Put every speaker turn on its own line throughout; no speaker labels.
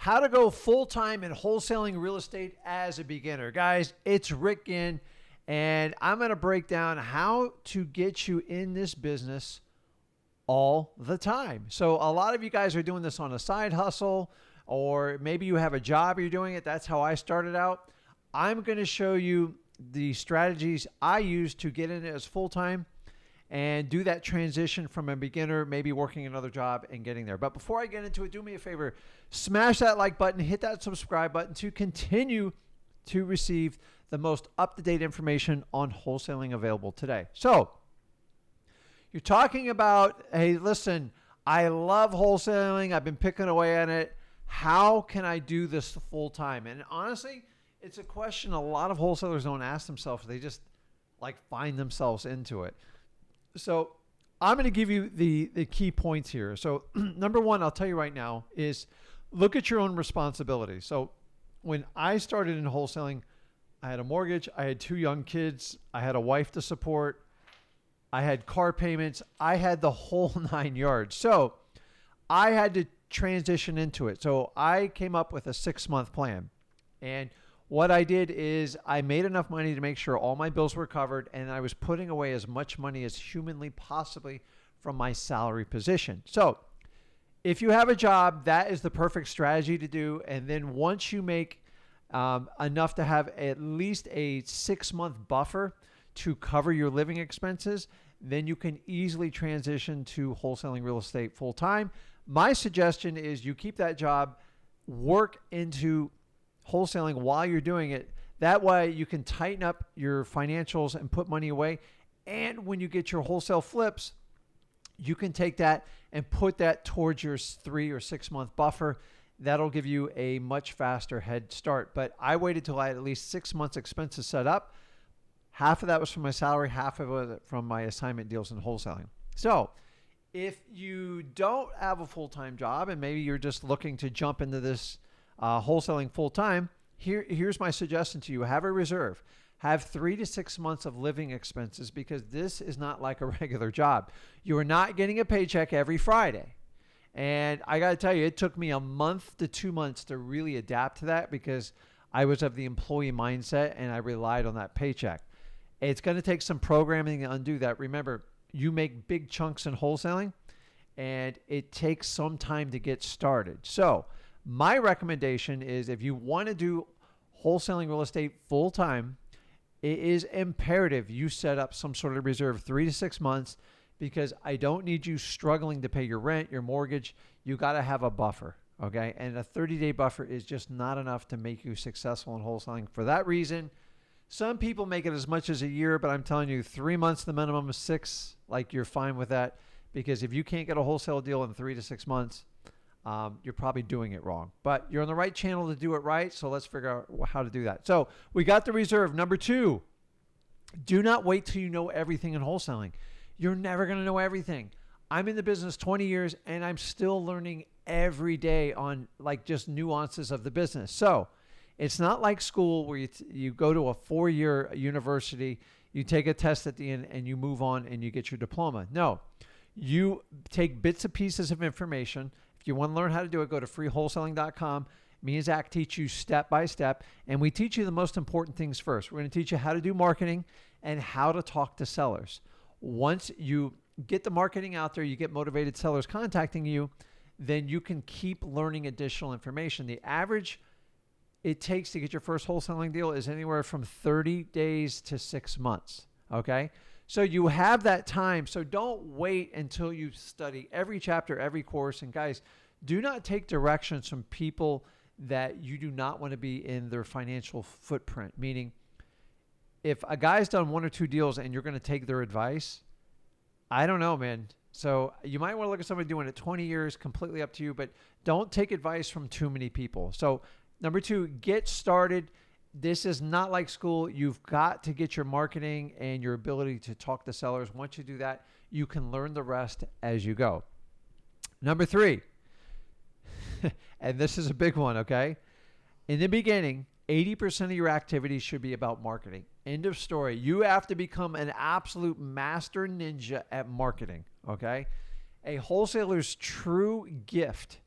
How to go full-time in wholesaling real estate as a beginner. Guys, it's Rick Ginn, and I'm going to break down how to get you in this business all the time. So a lot of you guys are doing this on a side hustle, or maybe you have a job, you're doing it. That's how I started out. I'm going to show you the strategies I use to get in it as full-time and do that transition from a beginner, maybe working another job and getting there. But before I get into it, do me a favor, smash that like button, hit that subscribe button to continue to receive the most up-to-date information on wholesaling available today. So you're talking about, hey, listen, I love wholesaling. I've been picking away at it. How can I do this full-time? And honestly, it's a question a lot of wholesalers don't ask themselves. They just find themselves into it. So I'm going to give you the key points here. So number one, I'll tell you right now, is look at your own responsibility. So when I started in wholesaling, I had a mortgage, I had 2 young kids, I had a wife to support, I had car payments, I had the whole 9 yards. So I had to transition into it. So I came up with a 6-month plan. And what I did is I made enough money to make sure all my bills were covered, and I was putting away as much money as humanly possibly from my salary position. So if you have a job, that is the perfect strategy to do. And then once you make enough to have at least a 6-month buffer to cover your living expenses, then you can easily transition to wholesaling real estate full time. My suggestion is you keep that job, work into wholesaling while you're doing it. That way you can tighten up your financials and put money away. And when you get your wholesale flips, you can take that and put that towards your 3 or 6 month buffer. That'll give you a much faster head start. But I waited till I had at least 6 months expenses set up. Half of that was from my salary, half of it was from my assignment deals in wholesaling. So if you don't have a full-time job and maybe you're just looking to jump into this wholesaling full-time, here's my suggestion to you. Have a reserve. Have 3 to 6 months of living expenses, because this is not like a regular job. You are not getting a paycheck every Friday. And I got to tell you, it took me a month to 2 months to really adapt to that, because I was of the employee mindset and I relied on that paycheck. It's going to take some programming to undo that. Remember, you make big chunks in wholesaling and it takes some time to get started. So my recommendation is, if you want to do wholesaling real estate full time, it is imperative you set up some sort of reserve 3 to 6 months, because I don't need you struggling to pay your rent, your mortgage. You got to have a buffer, okay? And a 30-day buffer is just not enough to make you successful in wholesaling. For that reason, some people make it as much as a year, but I'm telling you, 3 months, the minimum is 6. You're fine with that, because if you can't get a wholesale deal in 3 to 6 months, you're probably doing it wrong. But you're on the right channel to do it right, so let's figure out how to do that. So we got the reserve. Number 2, do not wait till you know everything in wholesaling. You're never going to know everything. I'm in the business 20 years, and I'm still learning every day on just nuances of the business. So it's not like school where you go to a 4-year university, you take a test at the end, and you move on and you get your diploma. No, you take bits and pieces of information. If you want to learn how to do it, go to freewholesaling.com. Me and Zach teach you step by step, and we teach you the most important things first. We're going to teach you how to do marketing and how to talk to sellers. Once you get the marketing out there, you get motivated sellers contacting you, then you can keep learning additional information. The average it takes to get your first wholesaling deal is anywhere from 30 days to 6 months, okay? So you have that time. So don't wait until you study every chapter, every course. And guys, do not take directions from people that you do not want to be in their financial footprint. Meaning, if a guy's done 1 or 2 deals and you're going to take their advice, I don't know, man. So you might want to look at somebody doing it 20 years, completely up to you, but don't take advice from too many people. So number 2, get started. This is not like school. You've got to get your marketing and your ability to talk to sellers. Once you do that, you can learn the rest as you go. Number 3, and this is a big one, okay? In the beginning, 80% of your activities should be about marketing. End of story. You have to become an absolute master ninja at marketing, okay? A wholesaler's true gift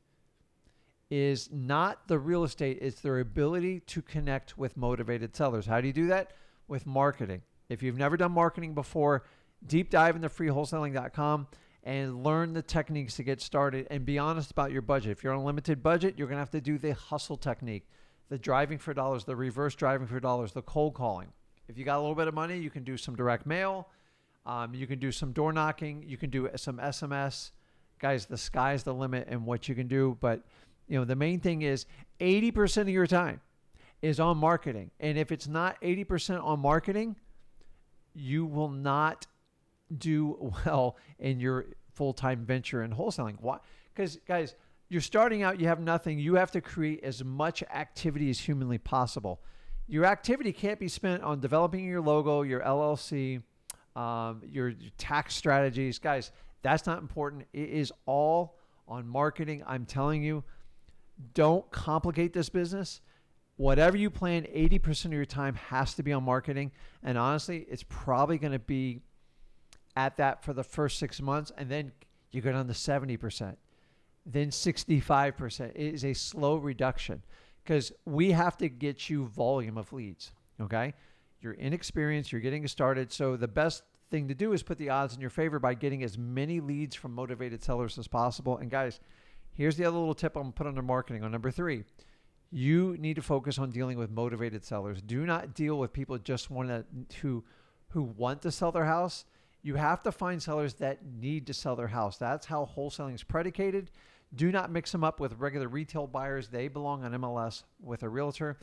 is not the real estate, it's their ability to connect with motivated sellers. How do you do that? With marketing. If you've never done marketing before, deep dive into freewholesaling.com and learn the techniques to get started, and be honest about your budget. If you're on a limited budget, you're going to have to do the hustle technique, the driving for dollars, the reverse driving for dollars, the cold calling. If you got a little bit of money, you can do some direct mail. You can do some door knocking. You can do some SMS. Guys, the sky's the limit in what you can do. But the main thing is 80% of your time is on marketing. And if it's not 80% on marketing, you will not do well in your full-time venture in wholesaling. Why? Because, guys, you're starting out, you have nothing. You have to create as much activity as humanly possible. Your activity can't be spent on developing your logo, your LLC, your tax strategies. Guys, that's not important. It is all on marketing. I'm telling you, don't complicate this business. Whatever you plan, 80% of your time has to be on marketing. And honestly, it's probably going to be at that for the first 6 months. And then you go down to 70%, then 65%. It is a slow reduction because we have to get you volume of leads. Okay. You're inexperienced. You're getting started. So the best thing to do is put the odds in your favor by getting as many leads from motivated sellers as possible. And guys, here's the other little tip I'm going to put under marketing on number 3. You need to focus on dealing with motivated sellers. Do not deal with people who want to sell their house. You have to find sellers that need to sell their house. That's how wholesaling is predicated. Do not mix them up with regular retail buyers. They belong on MLS with a realtor.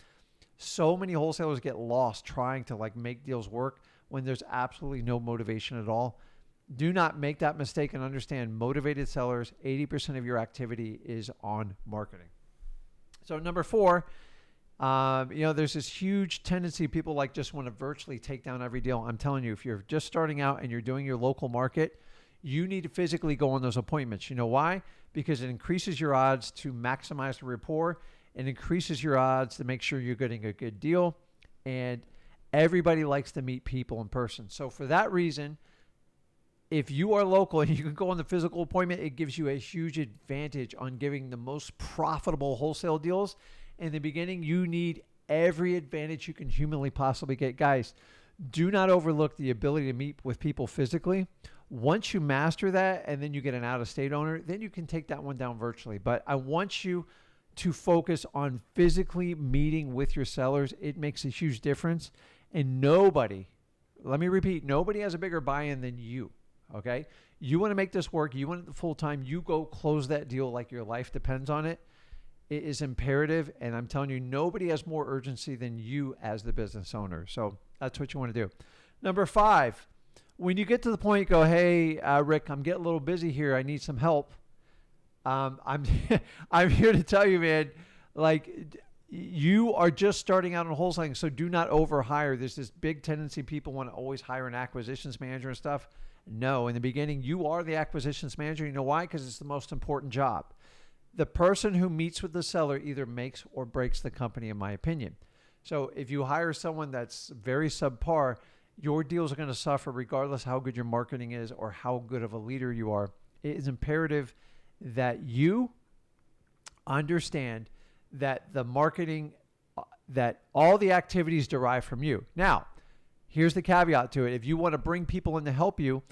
So many wholesalers get lost trying to make deals work when there's absolutely no motivation at all. Do not make that mistake and understand motivated sellers, 80% of your activity is on marketing. So number 4, there's this huge tendency people just want to virtually take down every deal. I'm telling you, if you're just starting out and you're doing your local market, you need to physically go on those appointments. You know why? Because it increases your odds to maximize the rapport. It increases your odds to make sure you're getting a good deal. And everybody likes to meet people in person. So for that reason, if you are local and you can go on the physical appointment, it gives you a huge advantage on giving the most profitable wholesale deals. In the beginning, you need every advantage you can humanly possibly get. Guys, do not overlook the ability to meet with people physically. Once you master that and then you get an out-of-state owner, then you can take that one down virtually. But I want you to focus on physically meeting with your sellers. It makes a huge difference. And nobody, let me repeat, nobody has a bigger buy-in than you. Okay. You want to make this work. You want it full time. You go close that deal like your life depends on it. It is imperative. And I'm telling you, nobody has more urgency than you as the business owner. So that's what you want to do. Number 5, when you get to the point, you go, hey, Rick, I'm getting a little busy here. I need some help. I'm I'm here to tell you, man, you are just starting out in wholesaling. So do not overhire. There's this big tendency. People want to always hire an acquisitions manager and stuff. No, in the beginning, you are the acquisitions manager. You know why? Because it's the most important job. The person who meets with the seller either makes or breaks the company, in my opinion. So if you hire someone that's very subpar, your deals are going to suffer regardless how good your marketing is or how good of a leader you are. It is imperative that you understand that the marketing, that all the activities derive from you. Now, here's the caveat to it. If you want to bring people in to help you,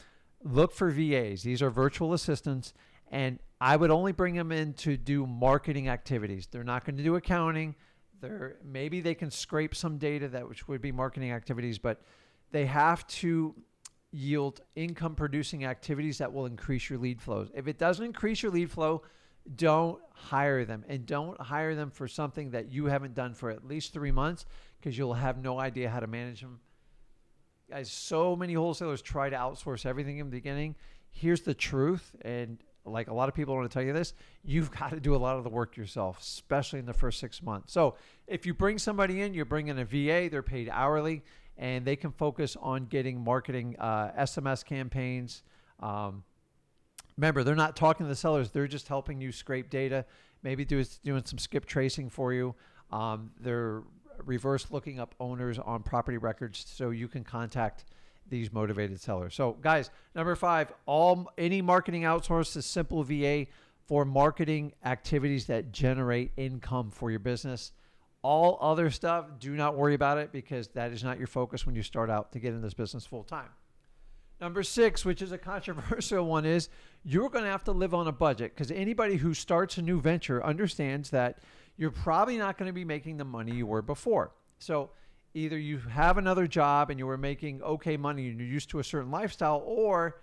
look for VAs. These are virtual assistants, and I would only bring them in to do marketing activities. They're not going to do accounting. Maybe they can scrape some data which would be marketing activities, but they have to yield income producing activities that will increase your lead flows. If it doesn't increase your lead flow, don't hire them, and don't hire them for something that you haven't done for at least 3 months, because you'll have no idea how to manage them. Guys, so many wholesalers try to outsource everything in the beginning. Here's the truth. And a lot of people want to tell you this, you've got to do a lot of the work yourself, especially in the first 6 months. So if you bring somebody in, you bring in a VA, they're paid hourly, and they can focus on getting marketing, SMS campaigns. Remember, they're not talking to the sellers. They're just helping you scrape data, maybe doing some skip tracing for you. They're reverse looking up owners on property records so you can contact these motivated sellers. So guys, number 5, any marketing outsource is simple VA. for marketing activities that generate income for your business. All other stuff, do not worry about it, because that is not your focus when you start out to get in this business full time. Number 6, which is a controversial one, is you're going to have to live on a budget, because anybody who starts a new venture understands that you're probably not going to be making the money you were before. So either you have another job and you were making okay money and you're used to a certain lifestyle, or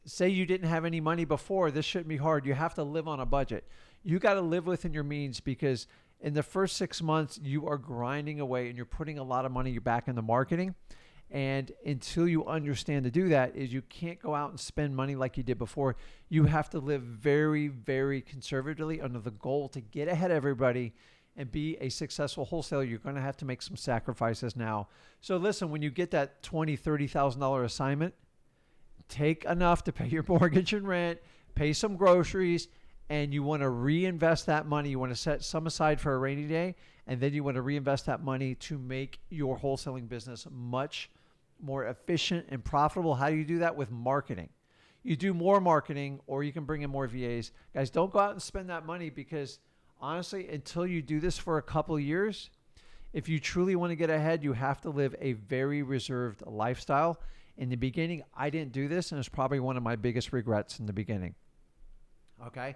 say you didn't have any money before. This shouldn't be hard. You have to live on a budget. You got to live within your means, because in the first 6 months, you are grinding away and you're putting a lot of money back in the marketing. And until you understand to do that, is you can't go out and spend money like you did before. You have to live very, very conservatively under the goal to get ahead of everybody and be a successful wholesaler. You're going to have to make some sacrifices now. So listen, when you get that $20,000, $30,000 assignment, take enough to pay your mortgage and rent, pay some groceries, and you want to reinvest that money. You want to set some aside for a rainy day, and then you want to reinvest that money to make your wholesaling business much more efficient and profitable. How do you do that? With marketing. You do more marketing, or you can bring in more VAs. Guys, don't go out and spend that money, because honestly, until you do this for a couple of years, if you truly want to get ahead, you have to live a very reserved lifestyle. In the beginning, I didn't do this, and it's probably one of my biggest regrets in the beginning. Okay.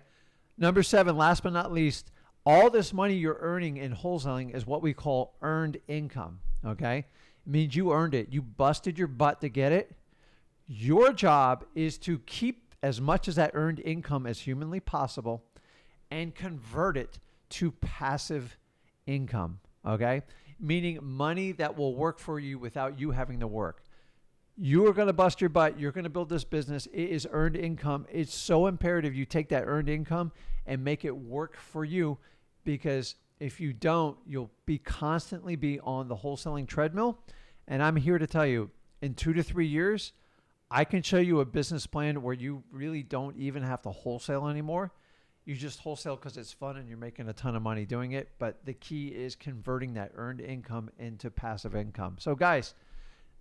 Number 7, last but not least, all this money you're earning in wholesaling is what we call earned income. Okay. It means you earned it. You busted your butt to get it. Your job is to keep as much of that earned income as humanly possible and convert it to passive income. Okay. Meaning money that will work for you without you having to work. You are going to bust your butt. You're going to build this business. It is earned income. It's so imperative you take that earned income and make it work for you, because if you don't, you'll be constantly be on the wholesaling treadmill. And I'm here to tell you, in 2 to 3 years, I can show you a business plan where you really don't even have to wholesale anymore. You just wholesale because it's fun and you're making a ton of money doing it. But the key is converting that earned income into passive income. So guys,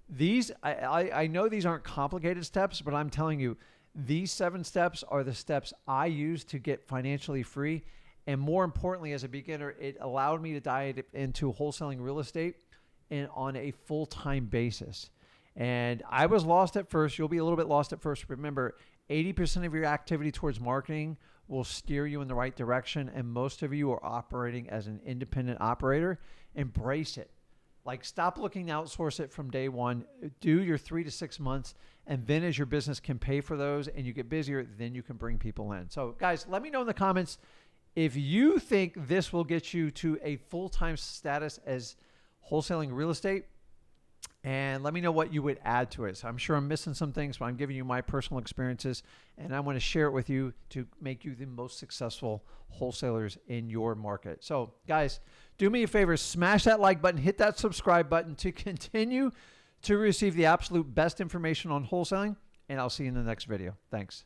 these, I know these aren't complicated steps, but I'm telling you, these 7 steps are the steps I use to get financially free. And more importantly, as a beginner, it allowed me to dive into wholesaling real estate and on a full-time basis. And I was lost at first. You'll be a little bit lost at first. Remember, 80% of your activity towards marketing will steer you in the right direction. And most of you are operating as an independent operator. Embrace it. Like, stop looking to outsource it from day one. Do your 3 to 6 months. And then as your business can pay for those and you get busier, then you can bring people in. So guys, let me know in the comments if you think this will get you to a full-time status as wholesaling real estate. And let me know what you would add to it. So I'm sure I'm missing some things, but I'm giving you my personal experiences, and I want to share it with you to make you the most successful wholesalers in your market. So guys, do me a favor, smash that like button, hit that subscribe button to continue to receive the absolute best information on wholesaling, and I'll see you in the next video. Thanks.